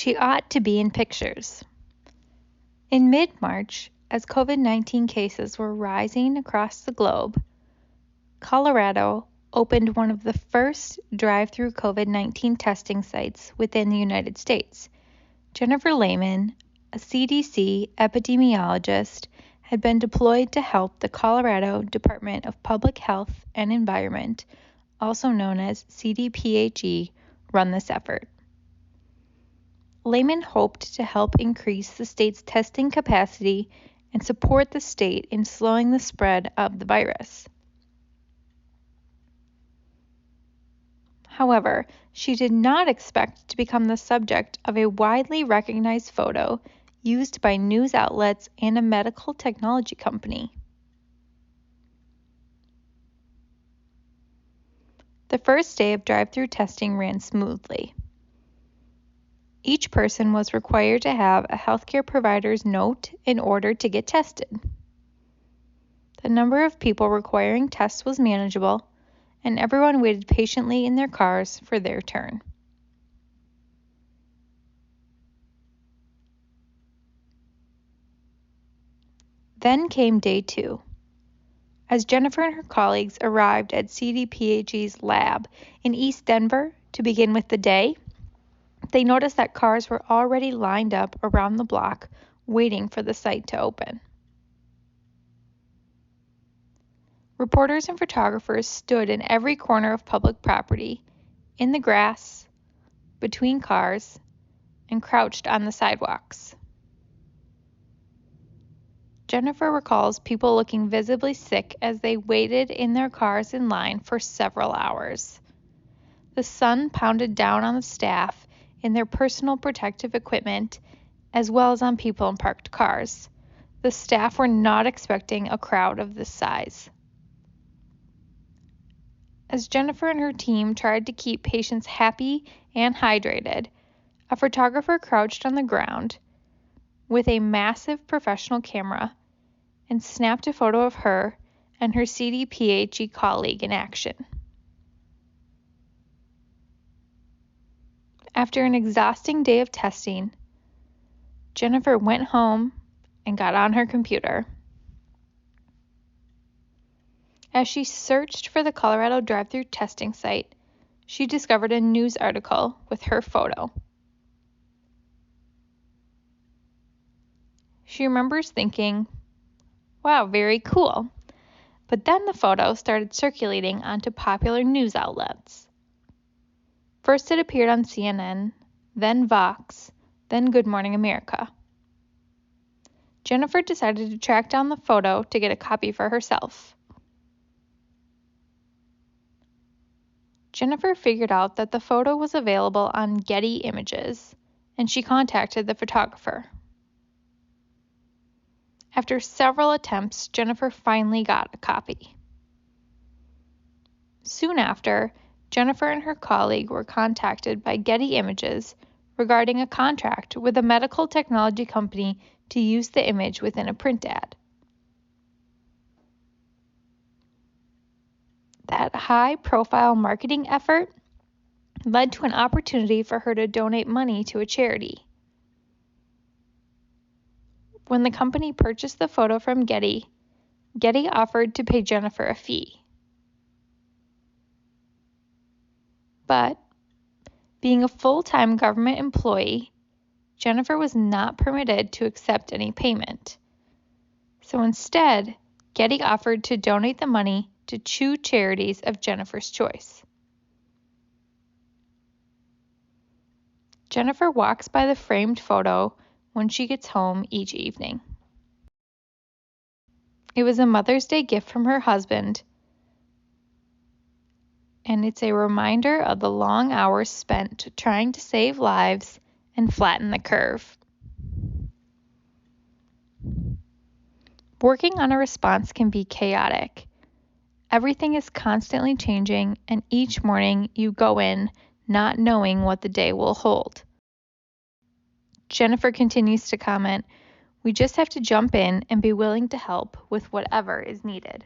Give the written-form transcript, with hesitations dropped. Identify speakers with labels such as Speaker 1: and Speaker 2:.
Speaker 1: She ought to be in pictures. In mid-March, as COVID-19 cases were rising across the globe, Colorado opened one of the first drive-through COVID-19 testing sites within the United States. Jennifer Lehman, a CDC epidemiologist, had been deployed to help the Colorado Department of Public Health and Environment, also known as CDPHE, run this effort. Lehman hoped to help increase the state's testing capacity and support the state in slowing the spread of the virus. However, she did not expect to become the subject of a widely recognized photo used by news outlets and a medical technology company. The first day of drive-through testing ran smoothly. Each person was required to have a healthcare provider's note in order to get tested. The number of people requiring tests was manageable, and everyone waited patiently in their cars for their turn. Then came day 2. As Jennifer and her colleagues arrived at CDPHE's lab in East Denver to begin with the day, they noticed that cars were already lined up around the block waiting for the site to open. Reporters and photographers stood in every corner of public property, in the grass, between cars, and crouched on the sidewalks. Jennifer recalls people looking visibly sick as they waited in their cars in line for several hours. The sun pounded down on the staff in their personal protective equipment, as well as on people in parked cars. The staff were not expecting a crowd of this size. As Jennifer and her team tried to keep patients happy and hydrated, a photographer crouched on the ground with a massive professional camera and snapped a photo of her and her CDPHE colleague in action. After an exhausting day of testing, Jennifer went home and got on her computer. As she searched for the Colorado drive-through testing site, she discovered a news article with her photo. She remembers thinking, "Wow, very cool." But then the photo started circulating onto popular news outlets. First it appeared on CNN, then Vox, then Good Morning America. Jennifer decided to track down the photo to get a copy for herself. Jennifer figured out that the photo was available on Getty Images, and she contacted the photographer. After several attempts, Jennifer finally got a copy. Soon after, Jennifer and her colleague were contacted by Getty Images regarding a contract with a medical technology company to use the image within a print ad. That high-profile marketing effort led to an opportunity for her to donate money to a charity. When the company purchased the photo from Getty, Getty offered to pay Jennifer a fee. But, being a full-time government employee, Jennifer was not permitted to accept any payment. So instead, Getty offered to donate the money to 2 charities of Jennifer's choice. Jennifer walks by the framed photo when she gets home each evening. It was a Mother's Day gift from her husband, and it's a reminder of the long hours spent trying to save lives and flatten the curve. Working on a response can be chaotic. Everything is constantly changing, and each morning you go in not knowing what the day will hold. Jennifer continues to comment, "We just have to jump in and be willing to help with whatever is needed."